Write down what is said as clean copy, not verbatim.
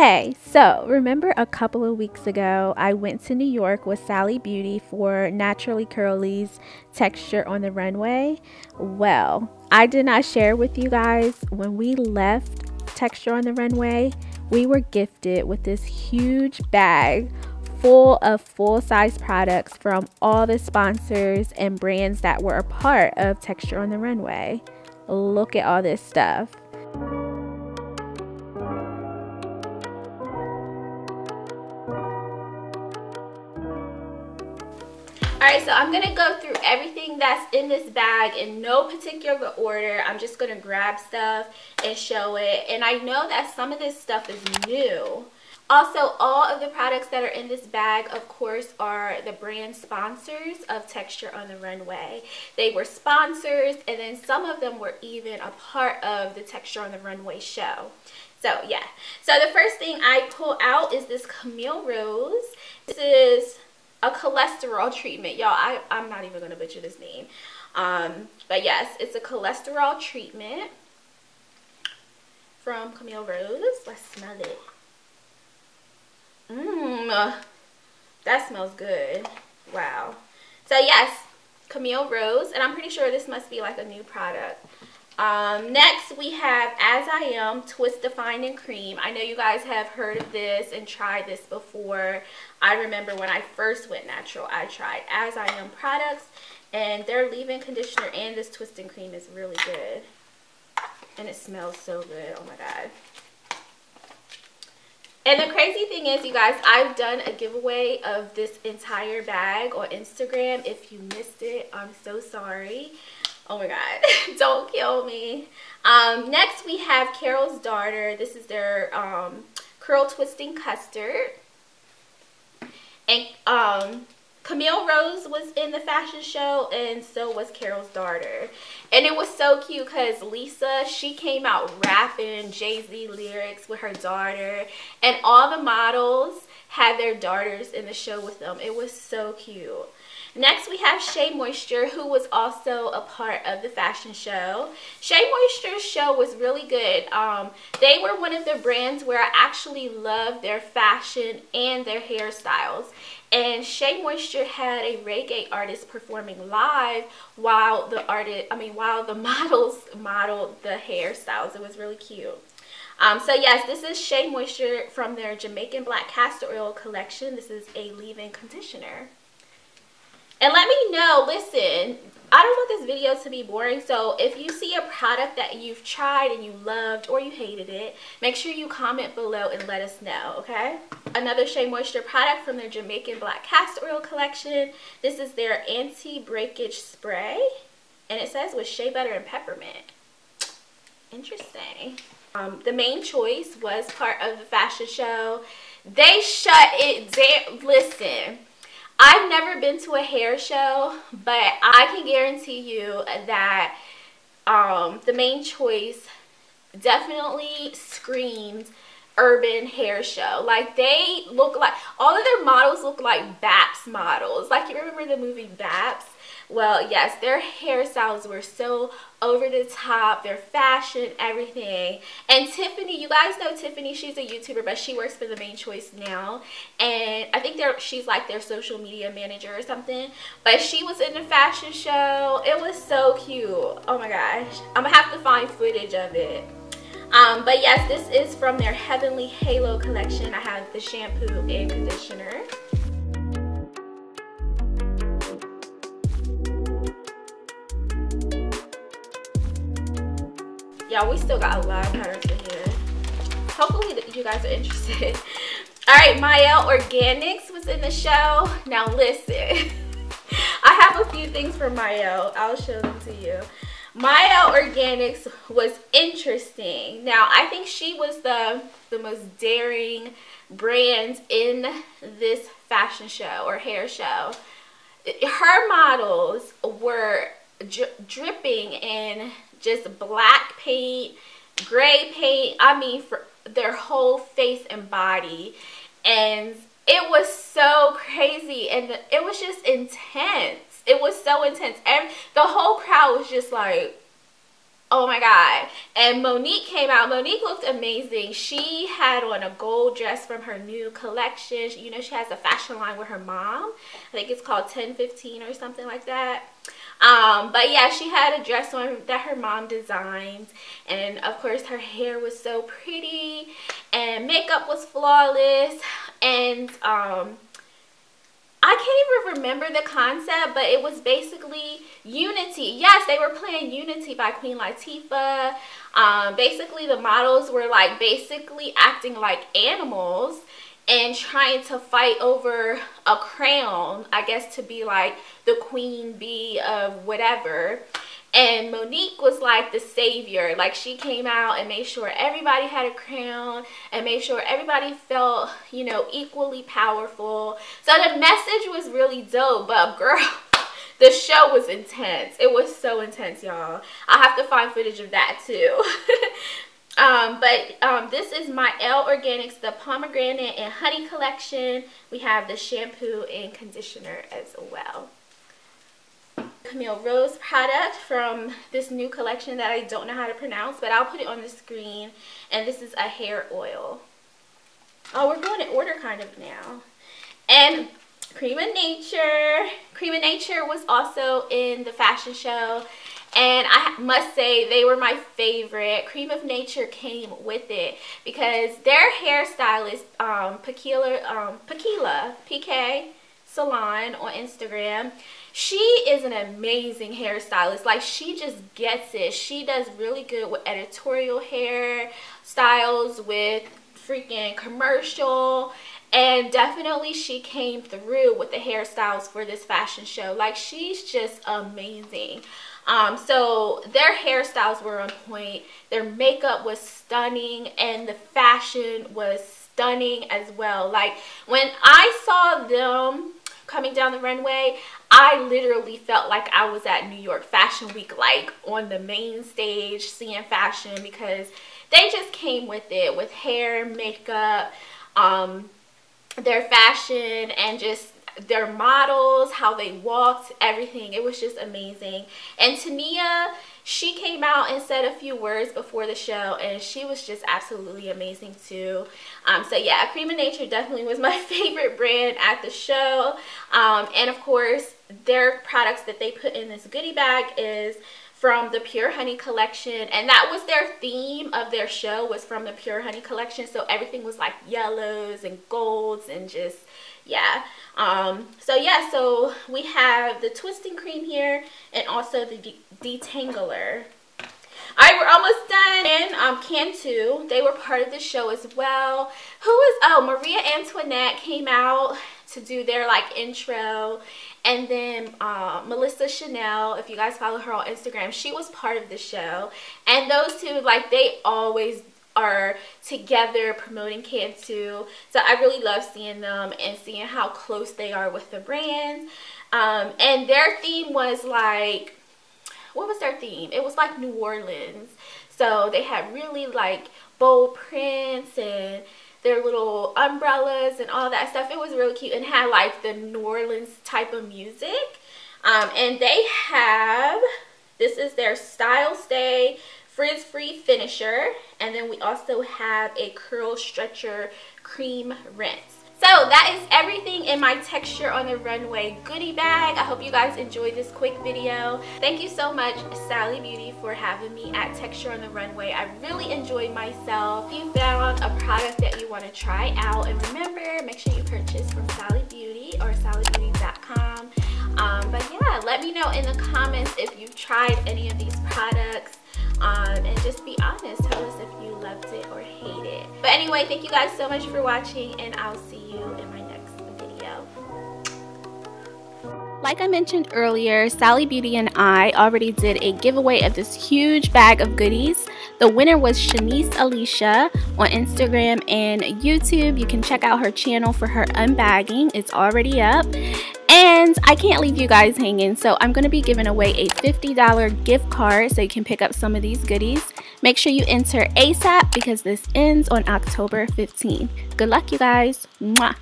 Hey, so remember a couple of weeks ago I went to New York with Sally Beauty for Naturally Curly's Texture on the Runway? Well, I did not share with you guys when we left Texture on the Runway, we were gifted with this huge bag full of full-size products from all the sponsors and brands that were a part of Texture on the Runway. Look at all this stuff. Alright, so I'm going to go through everything that's in this bag in no particular order. I'm just going to grab stuff and show it. And I know that some of this stuff is new. Also, all of the products that are in this bag, of course, are the brand sponsors of Texture on the Runway. They were sponsors, and then some of them were even a part of the Texture on the Runway show. So, yeah. So, the first thing I pull out is this Camille Rose. This is a cholesterol treatment. Y'all, I'm not even going to butcher this name. But, yes, it's a cholesterol treatment from Camille Rose. Let's smell it. That smells good. Wow. So yes, Camille Rose, and I'm pretty sure this must be like a new product. Next we have As I Am Twist Define Cream. I know you guys have heard of this and tried this before. I remember when I first went natural, I tried As I Am products, and their leave-in conditioner and this twisting cream is really good, and it smells so good. Oh my god. And the crazy thing is, you guys, I've done a giveaway of this entire bag on Instagram. If you missed it, I'm so sorry. Oh my god, don't kill me. Next we have Carol's Daughter. This is their curl twisting custard. And Camille Rose was in the fashion show, and so was Carol's Daughter. And it was so cute because Lisa, she came out rapping Jay-Z lyrics with her daughter, and all the models had their daughters in the show with them. It was so cute. Next we have Shea Moisture, who was also a part of the fashion show. Shea Moisture's show was really good. They were one of the brands where I actually loved their fashion and their hairstyles. And Shea Moisture had a reggae artist performing live while the models modeled the hairstyles. It was really cute. So yes, this is Shea Moisture from their Jamaican Black Castor Oil collection. This is a leave-in conditioner. And let me know, listen, I don't want this video to be boring, so if you see a product that you've tried and you loved or you hated it, make sure you comment below and let us know, okay? Another Shea Moisture product from their Jamaican Black Castor Oil collection. This is their Anti-Breakage Spray, and it says with shea butter and peppermint. Interesting. The Main Choice was part of the fashion show. They shut it down. Listen, I've never been to a hair show, but I can guarantee you that the Main Choice definitely screamed urban hair show. Like, they look like, all of their models look like Baps models. Like, you remember the movie Baps? Well, yes, their hairstyles were so over the top, their fashion, everything. And Tiffany, you guys know Tiffany, she's a YouTuber, but she works for the Main Choice now. And I think she's like their social media manager or something. But she was in the fashion show. It was so cute. Oh my gosh. I'm gonna have to find footage of it. But yes, this is from their Heavenly Halo collection. I have the shampoo and conditioner. Y'all, we still got a lot of products in here. Hopefully you guys are interested. Alright, MIELLE Organics was in the show. Now listen, I have a few things from MIELLE. I'll show them to you. MIELLE Organics was interesting. Now, I think she was the most daring brand in this fashion show or hair show. Her models were dripping in just black paint, gray paint, I mean for their whole face and body, and it was so crazy, and it was just intense. It was so intense, and the whole crowd was just like, Oh my god. And Monique came out. Monique looked amazing. She had on a gold dress from her new collection. You know, she has a fashion line with her mom. I think it's called 1015 or something like that. But yeah, she had a dress on that her mom designed, and of course her hair was so pretty and makeup was flawless. And I can't even remember the concept, but it was basically Unity. Yes, they were playing Unity by Queen Latifah. Basically the models were like basically acting like animals and trying to fight over a crown, I guess, to be like the queen bee of whatever. And Monique was like the savior. Like, she came out and made sure everybody had a crown and made sure everybody felt, you know, equally powerful. So the message was really dope. But girl, the show was intense. It was so intense, y'all. I'll have to find footage of that too. This is MIELLE Organics, the pomegranate and honey collection. We have the shampoo and conditioner as well. Camille Rose product from this new collection that I don't know how to pronounce, but I'll put it on the screen. And this is a hair oil. Oh, we're going in order kind of now. And Creme of Nature. Creme of Nature was also in the fashion show, and I must say they were my favorite. Creme of Nature came with it because their hairstylist, PK Salon on Instagram, she is an amazing hairstylist. Like, she just gets it. She does really good with editorial hair styles, with freaking commercial, and definitely she came through with the hairstyles for this fashion show. Like, she's just amazing. So their hairstyles were on point, their makeup was stunning, and the fashion was stunning as well. Like, when I saw them coming down the runway, I literally felt like I was at New York Fashion Week, like on the main stage seeing fashion, because they just came with it, with hair, makeup, their fashion, and just their models, how they walked, everything. It was just amazing. And Tania, she came out and said a few words before the show, and she was just absolutely amazing too. So yeah, Creme of Nature definitely was my favorite brand at the show. And of course, their products that they put in this goodie bag is from the Pure Honey collection, and that was their theme of their show, was from the Pure Honey collection. So everything was like yellows and golds and just, yeah. So yeah, so we have the twisting cream here and also the detangler. Alright, we're almost done. And CANTU, they were part of the show as well. Maria Antoinette came out to do their like intro, and then Melissa Chanel, if you guys follow her on Instagram, she was part of the show. And those two, like, they always are together promoting CANTU. So I really love seeing them and seeing how close they are with the brand. And their theme was like, what was their theme? It was like New Orleans. So they had really like bold prints and their little umbrellas and all that stuff. It was really cute and had like the New Orleans type of music. And they have, this is their Style Stay Frizz-Free Finisher. And then we also have a Curl Stretcher Cream Rinse. So that is everything in my Texture on the Runway goodie bag. I hope you guys enjoyed this quick video. Thank you so much, Sally Beauty, for having me at Texture on the Runway. I really enjoyed myself. If you found a product that you want to try out, and remember, make sure you purchase from Sally Beauty or sallybeauty.com. But yeah, let me know in the comments if you've tried any of these products. And just be honest, tell us if you loved it or hate it. But anyway, thank you guys so much for watching, and I'll see you in my next video. Like I mentioned earlier, Sally Beauty and I already did a giveaway of this huge bag of goodies. The winner was Shanice Alicia on Instagram and YouTube. You can check out her channel for her unbagging. It's already up. And I can't leave you guys hanging, so I'm going to be giving away a $50 gift card so you can pick up some of these goodies. Make sure you enter ASAP because this ends on October 15th. Good luck, you guys. Mwah.